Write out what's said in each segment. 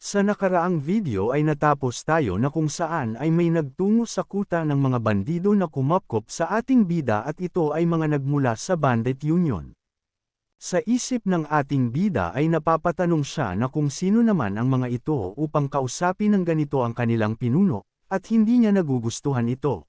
Sa nakaraang video ay natapos tayo na kung saan ay may nagtungo sa kuta ng mga bandido na kumapkop sa ating bida at ito ay mga nagmula sa Bandit Union. Sa isip ng ating bida ay napapatanong siya na kung sino naman ang mga ito upang kausapin ng ganito ang kanilang pinuno, at hindi niya nagugustuhan ito.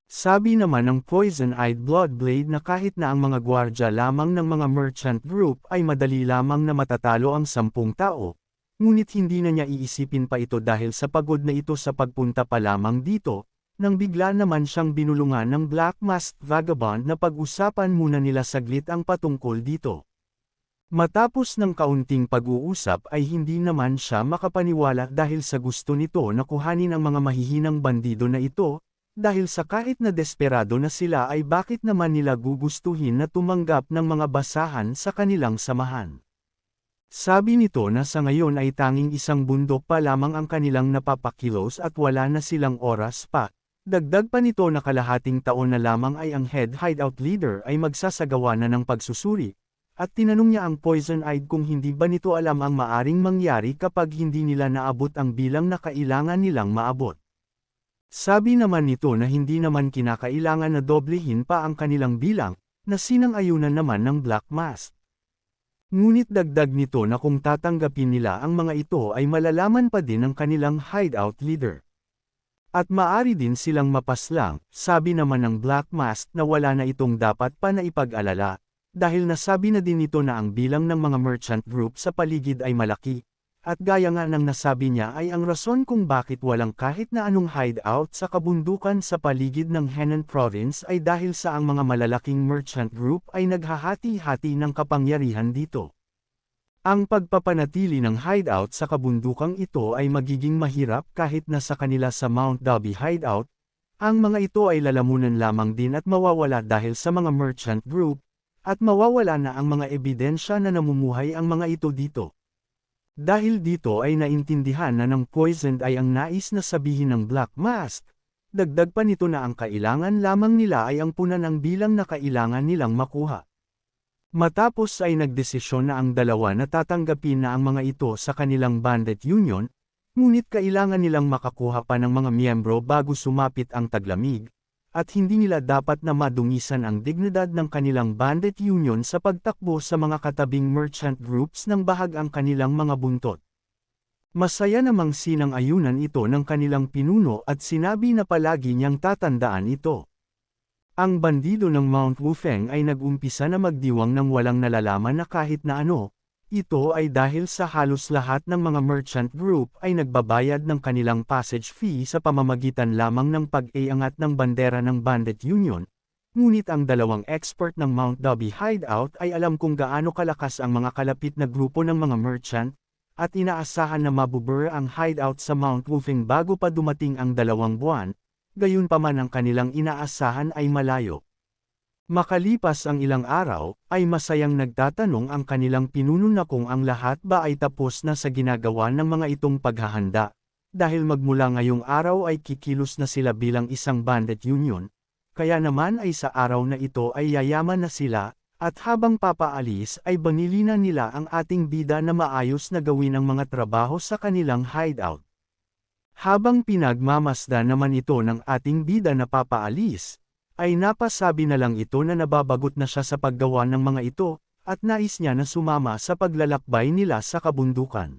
Sabi naman ng Poison-Eyed Bloodblade na kahit na ang mga gwardya lamang ng mga merchant group ay madali lamang na matatalo ang 10 tao. Ngunit hindi na niya iisipin pa ito dahil sa pagod na ito sa pagpunta pa lamang dito, nang bigla naman siyang binulungan ng Black Masked Vagabond na pag-usapan muna nila saglit ang patungkol dito. Matapos ng kaunting pag-uusap ay hindi naman siya makapaniwala dahil sa gusto nito na kuhanin ang mga mahihinang bandido na ito, dahil sa kahit na desperado na sila ay bakit naman nila gugustuhin na tumanggap ng mga basahan sa kanilang samahan. Sabi nito na sa ngayon ay tanging isang bundok pa lamang ang kanilang napapakilos at wala na silang oras pa. Dagdag pa nito na kalahating taon na lamang ay ang head hideout leader ay magsasagawa na ng pagsusuri. At tinanong niya ang Poison-Eyed kung hindi ba nito alam ang maaring mangyari kapag hindi nila naabot ang bilang na kailangan nilang maabot. Sabi naman nito na hindi naman kinakailangan na doblehin pa ang kanilang bilang, na sinang-ayunan naman ng Black Mask. Ngunit dagdag nito na kung tatanggapin nila ang mga ito ay malalaman pa din ng kanilang hideout leader. At maari din silang mapaslang, sabi naman ng Black Mask na wala na itong dapat pa na ipag-alala, dahil nasabi na din nito na ang bilang ng mga merchant group sa paligid ay malaki, at gaya nga ng nasabi niya ay ang rason kung bakit walang kahit na anong hideout sa kabundukan sa paligid ng Henan Province ay dahil sa ang mga malalaking merchant group ay naghahati-hati ng kapangyarihan dito. Ang pagpapanatili ng hideout sa kabundukang ito ay magiging mahirap kahit na sa kanila sa Mount Dobby hideout, ang mga ito ay lalamunan lamang din at mawawala dahil sa mga merchant group, at mawawala na ang mga ebidensya na namumuhay ang mga ito dito. Dahil dito ay naintindihan na ng Poisoned ay ang nais na sabihin ng Black Mask, dagdag pa nito na ang kailangan lamang nila ay ang punan ng bilang na kailangan nilang makuha. Matapos ay nagdesisyon na ang dalawa na tatanggapin na ang mga ito sa kanilang Bandit Union, ngunit kailangan nilang makakuha pa ng mga miyembro bago sumapit ang taglamig, at hindi nila dapat na madungisan ang dignidad ng kanilang Bandit Union sa pagtakbo sa mga katabing merchant groups ng bahag ang kanilang mga buntot. Masaya namang sinang-ayunan ito ng kanilang pinuno at sinabi na palagi niyang tatandaan ito. Ang bandido ng Mount Wufeng ay nag-umpisa na magdiwang ng walang nalalaman na kahit na ano, ito ay dahil sa halos lahat ng mga merchant group ay nagbabayad ng kanilang passage fee sa pamamagitan lamang ng pag-iangat ng bandera ng Bandit Union, ngunit ang dalawang expert ng Mount Dobby hideout ay alam kung gaano kalakas ang mga kalapit na grupo ng mga merchant, at inaasahan na mabubura ang hideout sa Mount Wufeng bago pa dumating ang 2 buwan, gayunpaman ang kanilang inaasahan ay malayo. Makalipas ang ilang araw, ay masayang nagtatanong ang kanilang pinuno na kung ang lahat ba ay tapos na sa ginagawa ng mga itong paghahanda, dahil magmula ngayong araw ay kikilos na sila bilang isang Bandit Union, kaya naman ay sa araw na ito ay yayaman na sila, at habang papaalis ay banilinan nila ang ating bida na maayos na gawin ang mga trabaho sa kanilang hideout. Habang pinagmamasdan naman ito ng ating bida na papaalis, ay napasabi na lang ito na nababagot na siya sa paggawa ng mga ito, at nais niya na sumama sa paglalakbay nila sa kabundukan.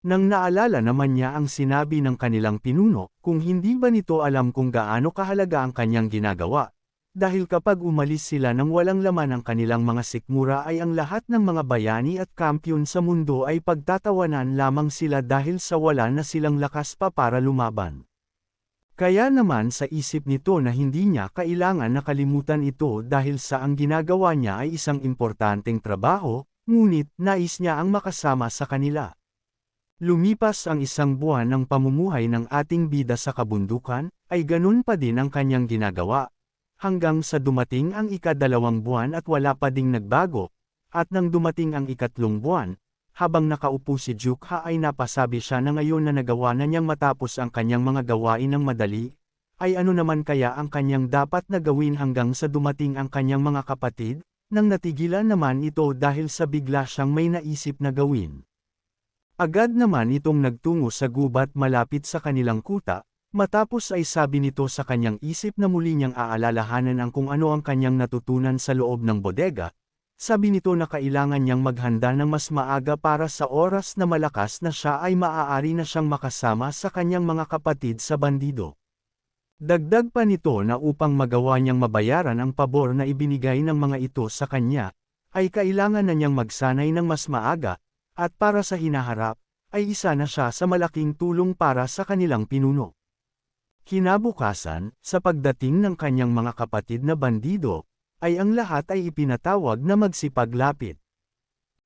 Nang naalala naman niya ang sinabi ng kanilang pinuno, kung hindi ba nito alam kung gaano kahalaga ang kanyang ginagawa, dahil kapag umalis sila nang walang laman ang kanilang mga sikmura ay ang lahat ng mga bayani at kampyon sa mundo ay pagtatawanan lamang sila dahil sa wala na silang lakas pa para lumaban. Kaya naman sa isip nito na hindi niya kailangan nakalimutan ito dahil sa ang ginagawa niya ay isang importanteng trabaho, ngunit nais niya ang makasama sa kanila. Lumipas ang 1 buwan ng pamumuhay ng ating bida sa kabundukan, ay ganun pa din ang kanyang ginagawa, hanggang sa dumating ang ika-2 buwan at wala pa ding nagbago, at nang dumating ang ika-3 buwan, habang nakaupo si Jukha ay napasabi siya na ngayon na nagawa na niyang matapos ang kanyang mga gawain ng madali, ay ano naman kaya ang kanyang dapat na gawin hanggang sa dumating ang kanyang mga kapatid, nang natigilan naman ito dahil sa bigla siyang may naisip na gawin. Agad naman itong nagtungo sa gubat malapit sa kanilang kuta, matapos ay sabi nito sa kanyang isip na muli niyang aalalahanan ang kung ano ang kanyang natutunan sa loob ng bodega. Sabi nito na kailangan niyang maghanda ng mas maaga para sa oras na malakas na siya ay maaari na siyang makasama sa kanyang mga kapatid sa bandido. Dagdag pa nito na upang magawa niyang mabayaran ang pabor na ibinigay ng mga ito sa kanya, ay kailangan na niyang magsanay ng mas maaga, at para sa hinaharap, ay isa na siya sa malaking tulong para sa kanilang pinuno. Kinabukasan, sa pagdating ng kanyang mga kapatid na bandido, ay ang lahat ay ipinatawag na magsipaglapit.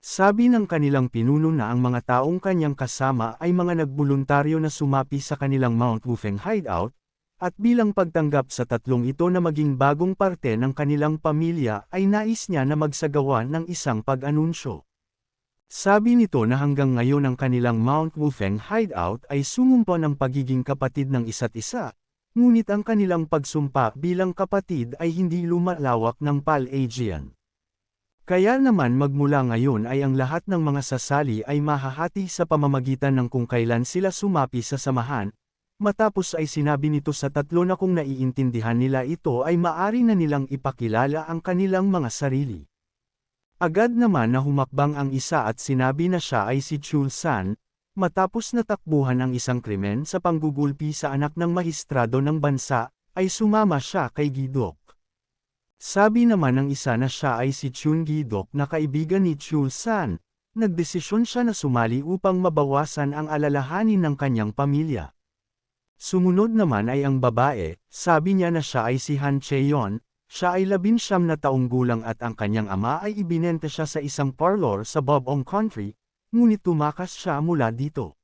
Sabi ng kanilang pinuno na ang mga taong kanyang kasama ay mga nagboluntaryo na sumapi sa kanilang Mount Wufeng hideout, at bilang pagtanggap sa tatlong ito na maging bagong parte ng kanilang pamilya ay nais niya na magsagawa ng isang pag-anunsyo. Sabi nito na hanggang ngayon ang kanilang Mount Wufeng hideout ay sumumpa ng pagiging kapatid ng isa't isa, ngunit ang kanilang pagsumpa bilang kapatid ay hindi lumalawak ng Pal-Aegean. Kaya naman magmula ngayon ay ang lahat ng mga sasali ay mahahati sa pamamagitan ng kung kailan sila sumapi sa samahan. Matapos ay sinabi nito sa tatlo na kung naiintindihan nila ito ay maari na nilang ipakilala ang kanilang mga sarili. Agad naman na humakbang ang isa at sinabi na siya ay si Chul San, matapos natakbuhan ang isang krimen sa panggugulpi sa anak ng mahistrado ng bansa, ay sumama siya kay Gidok. Sabi naman ng isa na siya ay si Chun Gidok na kaibigan ni Chul San, nagdesisyon siya na sumali upang mabawasan ang alalahanin ng kanyang pamilya. Sumunod naman ay ang babae, sabi niya na siya ay si Han Cheon, siya ay 19 na taong gulang at ang kanyang ama ay ibinenta siya sa isang parlor sa Bobong Country, ngunit tumakas siya mula dito.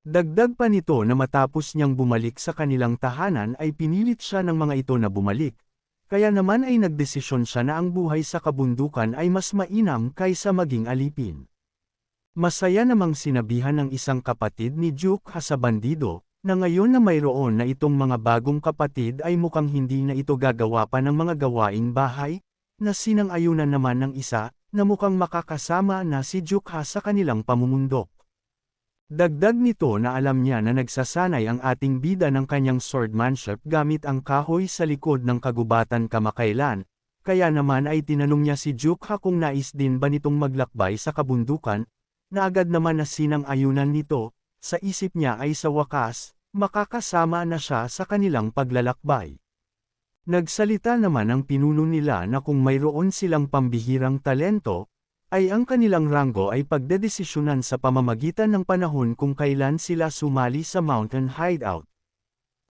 Dagdag pa nito na matapos niyang bumalik sa kanilang tahanan ay pinilit siya ng mga ito na bumalik, kaya naman ay nagdesisyon siya na ang buhay sa kabundukan ay mas mainam kaysa maging alipin. Masaya namang sinabihan ng isang kapatid ni Duke Ha sa bandido, na ngayon na mayroon na itong mga bagong kapatid ay mukhang hindi na ito gagawa pa ng mga gawaing bahay, na sinang-ayunan naman ng isa, na mukhang makakasama na si Jukha sa kanilang pamumundok. Dagdag nito na alam niya na nagsasanay ang ating bida ng kanyang swordmanship gamit ang kahoy sa likod ng kagubatan kamakailan, kaya naman ay tinanong niya si Jukha kung nais din ba nitong maglakbay sa kabundukan, na agad naman na sinang-ayunan nito. Sa isip niya ay sa wakas, makakasama na siya sa kanilang paglalakbay. Nagsalita naman ang pinuno nila na kung mayroon silang pambihirang talento, ay ang kanilang ranggo ay pagdedesisyonan sa pamamagitan ng panahon kung kailan sila sumali sa mountain hideout.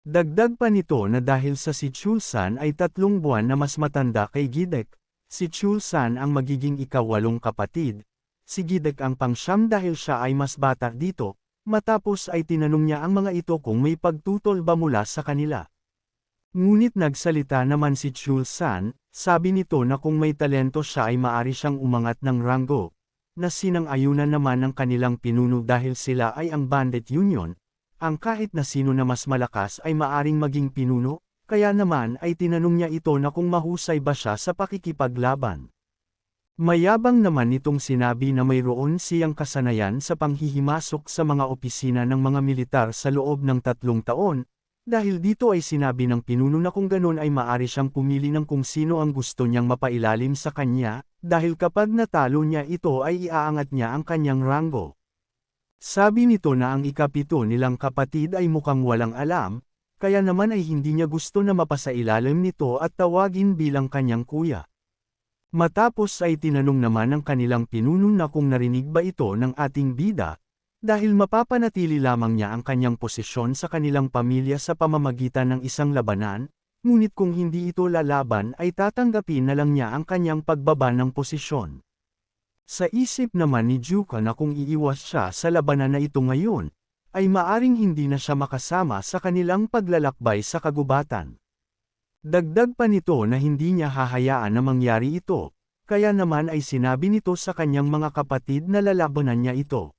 Dagdag pa nito na dahil sa si Chulsan ay 3 buwan na mas matanda kay Gidek, si Chulsan ang magiging ika-8 kapatid, si Gidek ang pang-9 dahil siya ay mas bata dito. Matapos ay tinanong niya ang mga ito kung may pagtutol ba mula sa kanila. Ngunit nagsalita naman si Chul San, sabi nito na kung may talento siya ay maari siyang umangat ng ranggo, na sinang-ayunan naman ng kanilang pinuno dahil sila ay ang Bandit Union, ang kahit na sino na mas malakas ay maaring maging pinuno, kaya naman ay tinanong niya ito na kung mahusay ba siya sa pakikipaglaban. Mayabang naman nitong sinabi na mayroon siyang kasanayan sa panghihimasok sa mga opisina ng mga militar sa loob ng 3 taon, dahil dito ay sinabi ng pinuno na kung ganon ay maari siyang pumili ng kung sino ang gusto niyang mapailalim sa kanya, dahil kapag natalo niya ito ay iaangat niya ang kanyang ranggo. Sabi nito na ang ika-7 nilang kapatid ay mukhang walang alam, kaya naman ay hindi niya gusto na mapasailalim nito at tawagin bilang kanyang kuya. Matapos ay tinanong naman ng kanilang pinuno na kung narinig ba ito ng ating bida, dahil mapapanatili lamang niya ang kanyang posisyon sa kanilang pamilya sa pamamagitan ng isang labanan, ngunit kung hindi ito lalaban ay tatanggapin na lang niya ang kanyang pagbaba ng posisyon. Sa isip naman ni Juka na kung iiwas siya sa labanan na ito ngayon, ay maaring hindi na siya makasama sa kanilang paglalakbay sa kagubatan. Dagdag pa nito na hindi niya hahayaan na mangyari ito, kaya naman ay sinabi nito sa kanyang mga kapatid na lalabanan niya ito.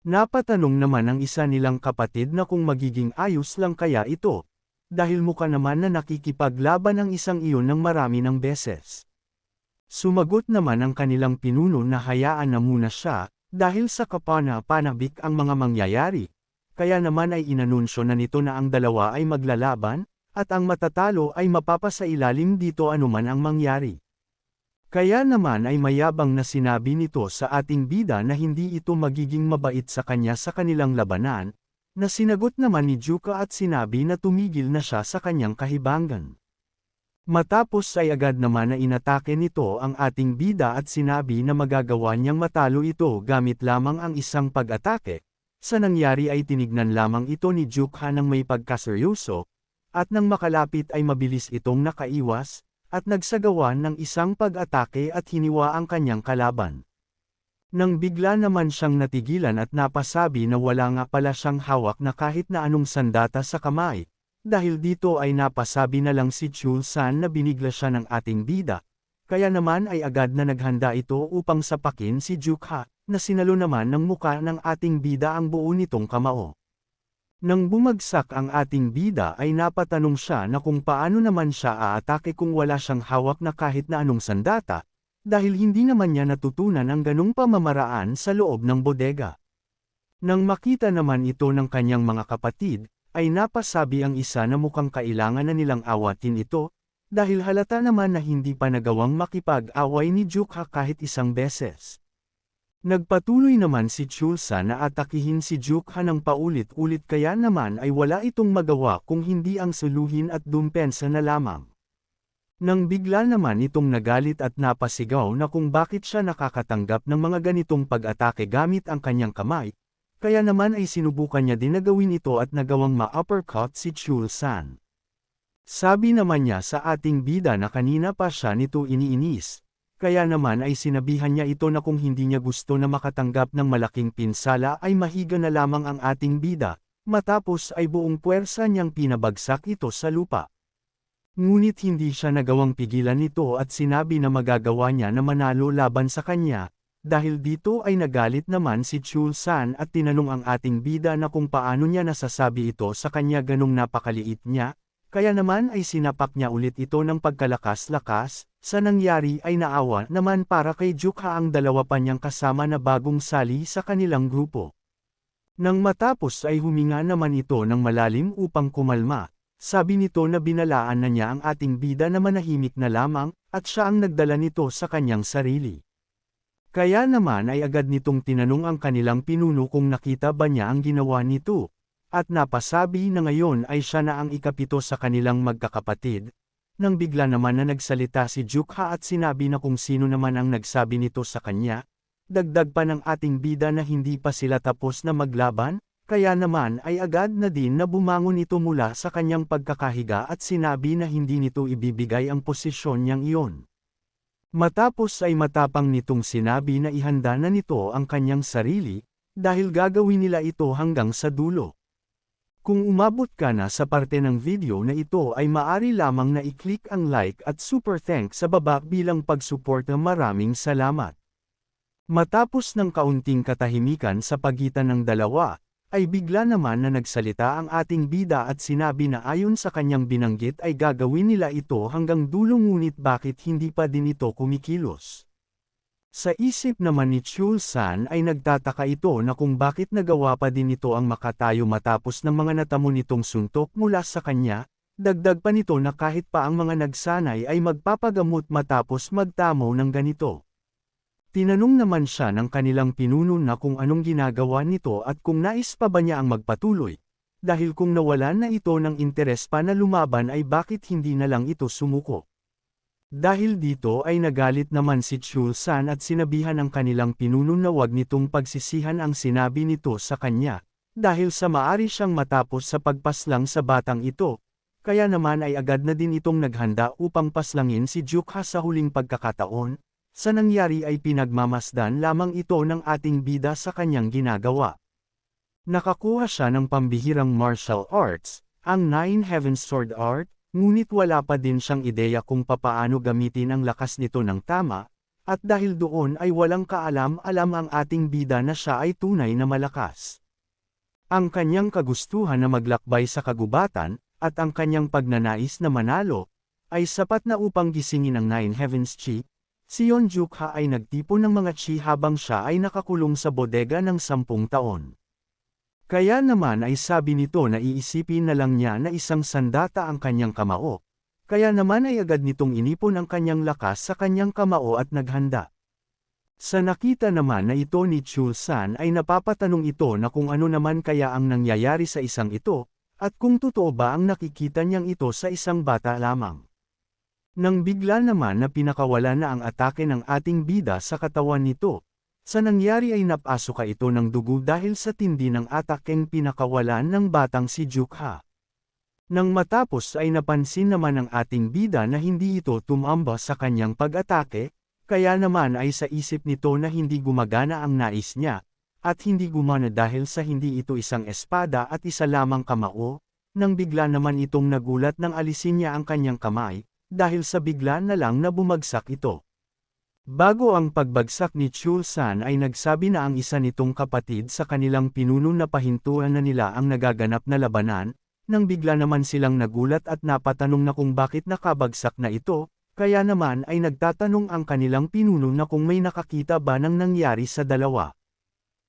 Napatanong naman ang isa nilang kapatid na kung magiging ayos lang kaya ito, dahil mukha naman na nakikipaglaban ang isang iyon ng marami ng beses. Sumagot naman ang kanilang pinuno na hayaan na muna siya, Dahil sa kapana-panabik ang mga mangyayari, kaya naman ay inanunsyo na nito na ang dalawa ay maglalaban, at ang matatalo ay mapapasailalim dito anuman ang mangyari. Kaya naman ay mayabang na sinabi nito sa ating bida na hindi ito magiging mabait sa kanya sa kanilang labanan, na sinagot naman ni Juka at sinabi na tumigil na siya sa kanyang kahibangan. Matapos ay agad naman na inatake nito ang ating bida at sinabi na magagawa niyang matalo ito gamit lamang ang isang pag-atake. Sa nangyari ay tinignan lamang ito ni Juka ng may pagkaseryoso, at nang makalapit ay mabilis itong nakaiwas, at nagsagawa ng isang pag-atake at hiniwa ang kanyang kalaban. Nang bigla naman siyang natigilan at napasabi na wala nga pala siyang hawak na kahit na anong sandata sa kamay, dahil dito ay napasabi na lang si Chul-san na binigla siya ng ating bida, kaya naman ay agad na naghanda ito upang sapakin si Juka, na sinalo naman ng muka ng ating bida ang buo nitong kamao. Nang bumagsak ang ating bida ay napatanong siya na kung paano naman siya aatake kung wala siyang hawak na kahit na anong sandata, dahil hindi naman niya natutunan ang ganong pamamaraan sa loob ng bodega. Nang makita naman ito ng kanyang mga kapatid, ay napasabi ang isa na mukhang kailangan na nilang awatin ito, dahil halata naman na hindi pa nagawang makipag-away ni Juka kahit isang beses. Nagpatuloy naman si Chul-san na atakihin si Juka ng paulit-ulit kaya naman ay wala itong magawa kung hindi ang suluhin at dumpensa na lamang. Nang bigla naman itong nagalit at napasigaw na kung bakit siya nakakatanggap ng mga ganitong pag-atake gamit ang kanyang kamay, kaya naman ay sinubukan niya din na gawin ito at nagawang ma-uppercut si Chul-san. Sabi naman niya sa ating bida na kanina pa siya nito iniinis. Kaya naman ay sinabihan niya ito na kung hindi niya gusto na makatanggap ng malaking pinsala ay mahiga na lamang ang ating bida, matapos ay buong puwersa niyang pinabagsak ito sa lupa. Ngunit hindi siya nagawang pigilan nito at sinabi na magagawa niya na manalo laban sa kanya, dahil dito ay nagalit naman si Chul-san at tinanong ang ating bida na kung paano niya nasasabi ito sa kanya ganong napakaliit niya, kaya naman ay sinapak niya ulit ito ng pagkalakas-lakas. Sa nangyari ay naawa naman para kay Juka ang dalawa pa niyang kasama na bagong sali sa kanilang grupo. Nang matapos ay huminga naman ito ng malalim upang kumalma, sabi nito na binalaan na niya ang ating bida na manahimik na lamang, at siya ang nagdala nito sa kanyang sarili. Kaya naman ay agad nitong tinanong ang kanilang pinuno kung nakita ba niya ang ginawa nito, at napasabi na ngayon ay siya na ang ikapito sa kanilang magkakapatid. Nang bigla naman na nagsalita si Juka at sinabi na kung sino naman ang nagsabi nito sa kanya, dagdag pa ng ating bida na hindi pa sila tapos na maglaban, kaya naman ay agad na din na bumangon ito mula sa kanyang pagkakahiga at sinabi na hindi nito ibibigay ang posisyon niyang iyon. Matapos ay matapang nitong sinabi na ihanda na nito ang kanyang sarili, dahil gagawin nila ito hanggang sa dulo. Kung umabot ka na sa parte ng video na ito ay maaari lamang na i-click ang like at super thanks sa baba bilang pagsuporta. Maraming salamat. Matapos ng kaunting katahimikan sa pagitan ng dalawa, ay bigla naman na nagsalita ang ating bida at sinabi na ayon sa kanyang binanggit ay gagawin nila ito hanggang dulo ngunit bakit hindi pa din ito kumikilos. Sa isip naman ni Chul-san ay nagtataka ito na kung bakit nagawa pa din ito ang makatayo matapos ng mga natamo nitong suntok mula sa kanya, dagdag pa nito na kahit pa ang mga nagsanay ay magpapagamot matapos magtamo ng ganito. Tinanong naman siya ng kanilang pinuno na kung anong ginagawa nito at kung nais pa ba niya ang magpatuloy, dahil kung nawalan na ito ng interes pa na lumaban ay bakit hindi na lang ito sumuko. Dahil dito ay nagalit naman si Chul-san at sinabihan ang kanilang pinuno na wag nitong pagsisihan ang sinabi nito sa kanya, dahil sa maari siyang matapos sa pagpaslang sa batang ito, kaya naman ay agad na din itong naghanda upang paslangin si Juka sa huling pagkakataon, sa nangyari ay pinagmamasdan lamang ito ng ating bida sa kanyang ginagawa. Nakakuha siya ng pambihirang martial arts, ang Nine Heavens Sword Art, ngunit wala pa din siyang ideya kung papaano gamitin ang lakas nito ng tama, at dahil doon ay walang kaalam-alam ang ating bida na siya ay tunay na malakas. Ang kanyang kagustuhan na maglakbay sa kagubatan, at ang kanyang pagnanais na manalo, ay sapat na upang gisingin ang Nine Heavens Chi, Si Yeonjuk-ha ay nagtipon ng mga chi habang siya ay nakakulong sa bodega ng 10 taon. Kaya naman ay sabi nito na iisipin na lang niya na isang sandata ang kanyang kamao. Kaya naman ay agad nitong inipon ang kanyang lakas sa kanyang kamao at naghanda. Sa nakita naman na ito ni Chul-san ay napapatanong ito na kung ano naman kaya ang nangyayari sa isang ito, at kung totoo ba ang nakikita niyang ito sa isang bata lamang. Nang bigla naman na pinakawala na ang atake ng ating bida sa katawan nito, sa nangyari ay napasuka ito ng dugo dahil sa tindi ng atakeng pinakawalan ng batang si Juk-ha. Nang matapos ay napansin naman ng ating bida na hindi ito tumamba sa kanyang pag-atake, kaya naman ay sa isip nito na hindi gumagana ang nais niya, at hindi gumana dahil sa hindi ito isang espada at isa lamang kamao, nang bigla naman itong nagulat nang alisin niya ang kanyang kamay, dahil sa bigla na lang na bumagsak ito. Bago ang pagbagsak ni Chul-san ay nagsabi na ang isa nitong kapatid sa kanilang pinuno na pahintuan na nila ang nagaganap na labanan, nang bigla naman silang nagulat at napatanong na kung bakit nakabagsak na ito, kaya naman ay nagtatanong ang kanilang pinuno na kung may nakakita ba ng nangyari sa dalawa.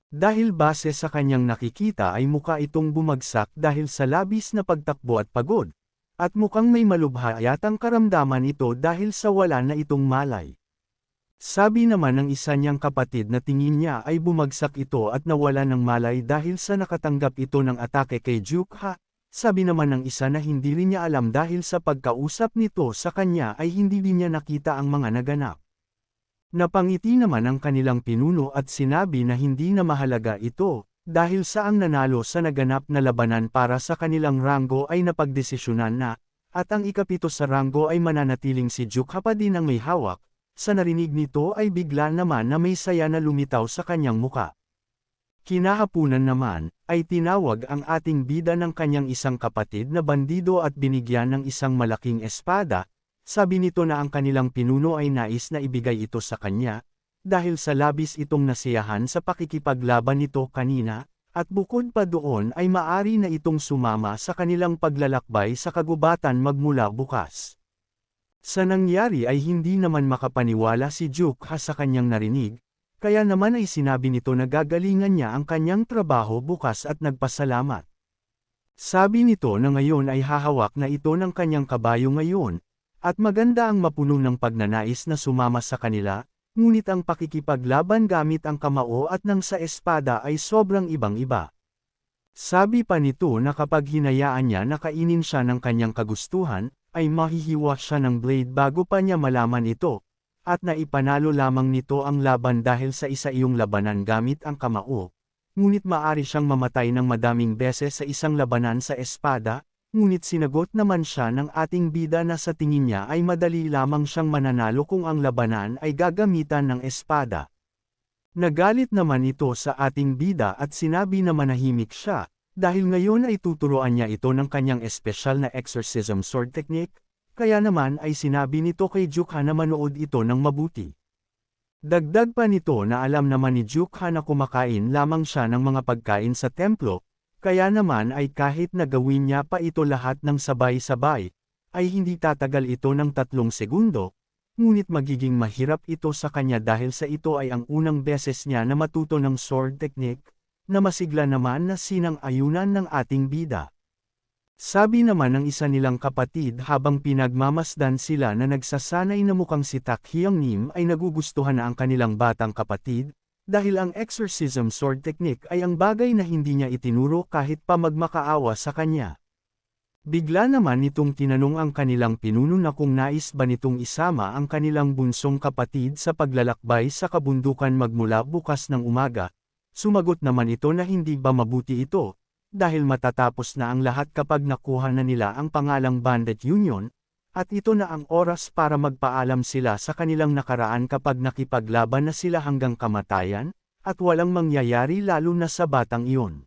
Dahil base sa kanyang nakikita ay mukha itong bumagsak dahil sa labis na pagtakbo at pagod. At mukhang may malubha yatang karamdaman ito dahil sa wala na itong malay. Sabi naman ng isa niyang kapatid na tingin niya ay bumagsak ito at nawala ng malay dahil sa nakatanggap ito ng atake kay Juk-ha. Sabi naman ng isa na hindi rin niya alam dahil sa pagkausap nito sa kanya ay hindi din niya nakita ang mga naganap. Napangiti naman ang kanilang pinuno at sinabi na hindi na mahalaga ito. Dahil sa ang nanalo sa naganap na labanan para sa kanilang ranggo ay napagdesisyonan na, at ang ikapito sa ranggo ay mananatiling si Juk-ha pa din ang may hawak, sa narinig nito ay bigla naman na may saya na lumitaw sa kanyang muka. Kinahapunan naman, ay tinawag ang ating bida ng kanyang isang kapatid na bandido at binigyan ng isang malaking espada, sabi nito na ang kanilang pinuno ay nais na ibigay ito sa kanya, dahil sa labis itong nasiyahan sa pakikipaglaban nito kanina, at bukod pa doon ay maari na itong sumama sa kanilang paglalakbay sa kagubatan magmula bukas. Sa nangyari ay hindi naman makapaniwala si Juk-ha sa kanyang narinig, kaya naman ay sinabi nito na gagalingan niya ang kanyang trabaho bukas at nagpasalamat. Sabi nito na ngayon ay hahawak na ito ng kanyang kabayo ngayon, at maganda ang mapuno ng pagnanais na sumama sa kanila. Ngunit ang pakikipaglaban gamit ang kamao at nang sa espada ay sobrang ibang-iba. Sabi pa nito na kapag hinayaan niya na kainin siya ng kanyang kagustuhan, ay mahihiwa siya ng blade bago pa niya malaman ito, at naipanalo lamang nito ang laban dahil sa isa iyong labanan gamit ang kamao. Ngunit maari siyang mamatay ng madaming beses sa isang labanan sa espada. Ngunit sinagot naman siya ng ating bida na sa tingin niya ay madali lamang siyang mananalo kung ang labanan ay gagamitan ng espada. Nagalit naman ito sa ating bida at sinabi na manahimik siya, dahil ngayon ay tuturuan niya ito ng kanyang espesyal na exorcism sword technique, kaya naman ay sinabi nito kay Juk-ha na manood ito ng mabuti. Dagdag pa nito na alam naman ni Juk-ha na kumakain lamang siya ng mga pagkain sa templo, kaya naman ay kahit na gawin niya pa ito lahat ng sabay-sabay, ay hindi tatagal ito ng 3 segundo, ngunit magiging mahirap ito sa kanya dahil sa ito ay ang unang beses niya na matuto ng sword technique, na masigla naman na sinang-ayunan ng ating bida. Sabi naman ng isa nilang kapatid habang pinagmamasdan sila na nagsasanay na mukhang si Tak Hyung-nim ay nagugustuhan na ang kanilang batang kapatid, dahil ang exorcism sword technique ay ang bagay na hindi niya itinuro kahit pa magmakaawa sa kanya. Bigla naman nitong tinanong ang kanilang pinuno na kung nais ba nitong isama ang kanilang bunsong kapatid sa paglalakbay sa kabundukan magmula bukas ng umaga. Sumagot naman ito na hindi ba mabuti ito, dahil matatapos na ang lahat kapag nakuha na nila ang pangalang Bandit Union, at ito na ang oras para magpaalam sila sa kanilang nakaraan kapag nakipaglaban na sila hanggang kamatayan, at walang mangyayari lalo na sa batang iyon.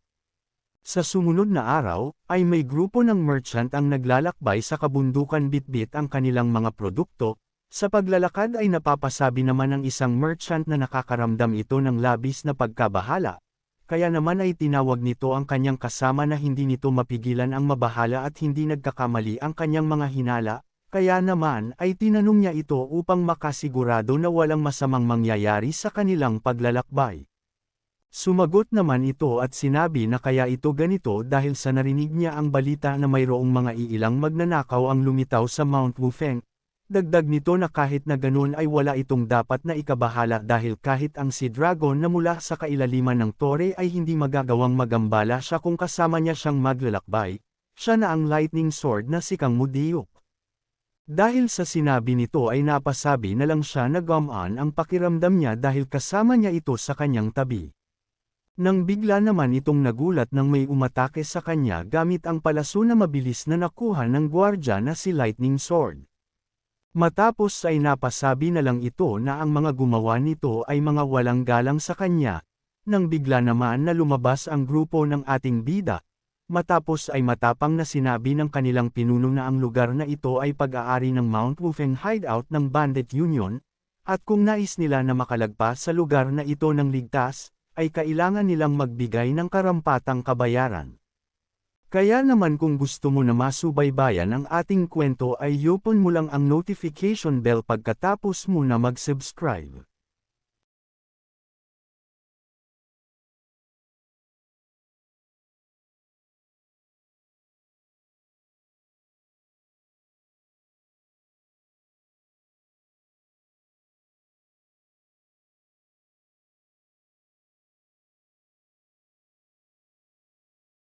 Sa sumunod na araw, ay may grupo ng merchant ang naglalakbay sa kabundukan bitbit ang kanilang mga produkto. Sa paglalakad ay napapasabi naman ng isang merchant na nakakaramdam ito ng labis na pagkabahala. Kaya naman ay tinawag nito ang kanyang kasama na hindi nito mapigilan ang mabahala at hindi nagkakamali ang kanyang mga hinala. Kaya naman ay tinanong niya ito upang makasigurado na walang masamang mangyayari sa kanilang paglalakbay. Sumagot naman ito at sinabi na kaya ito ganito dahil sa narinig niya ang balita na mayroong mga iilang magnanakaw ang lumitaw sa Mount Wufeng. Dagdag nito na kahit na ganun ay wala itong dapat na ikabahala dahil kahit ang si Dragon na mula sa kailaliman ng tore ay hindi magagawang magambala siya kung kasama niya siyang maglalakbay, siya na ang lightning sword na si Kang Mudiok. Dahil sa sinabi nito ay napasabi na lang siya na gumaan ang pakiramdam niya dahil kasama niya ito sa kanyang tabi. Nang bigla naman itong nagulat nang may umatake sa kanya gamit ang palaso na mabilis na nakuha ng gwardya na si Lightning Sword. Matapos ay napasabi na lang ito na ang mga gumawa nito ay mga walang galang sa kanya, nang bigla naman na lumabas ang grupo ng ating bida, matapos ay matapang na sinabi ng kanilang pinuno na ang lugar na ito ay pag-aari ng Mount Wufeng hideout ng Bandit Union, at kung nais nila na makalagpas sa lugar na ito ng ligtas, ay kailangan nilang magbigay ng karampatang kabayaran. Kaya naman kung gusto mo na masubaybayan ang ating kwento ay i-open mo lang ang notification bell pagkatapos mo na mag-subscribe.